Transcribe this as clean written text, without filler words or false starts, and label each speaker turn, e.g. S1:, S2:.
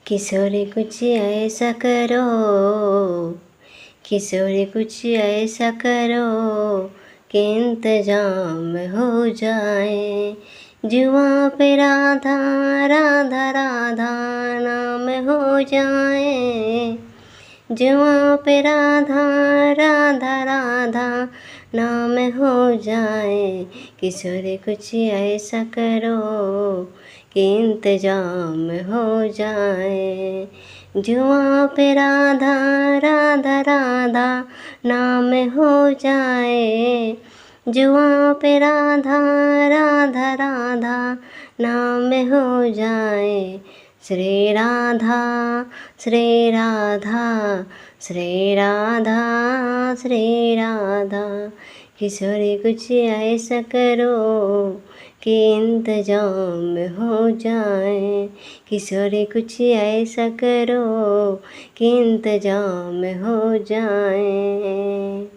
S1: किशोरी कुछ ऐसा करो, किशोरी कुछ ऐसा करो कि इंतजाम हो जाए। जुआ पे राधा राधा राधा नाम हो जाए। जुआ पे राधा राधा राधा नाम हो जाए। किशोरी कुछ ऐसा करो कि इंतजाम हो जाए। जुआ पे राधा राधा राधा नाम हो जाए। जुआ पे राधा राधा राधा नाम हो जाए। श्री राधा श्री राधा श्री राधा श्री राधा। किशोरी कुछ ऐसा करो कि इंतजाम हो जाए। किशोरी कुछ ऐसा करो कि इंतजाम हो जाए।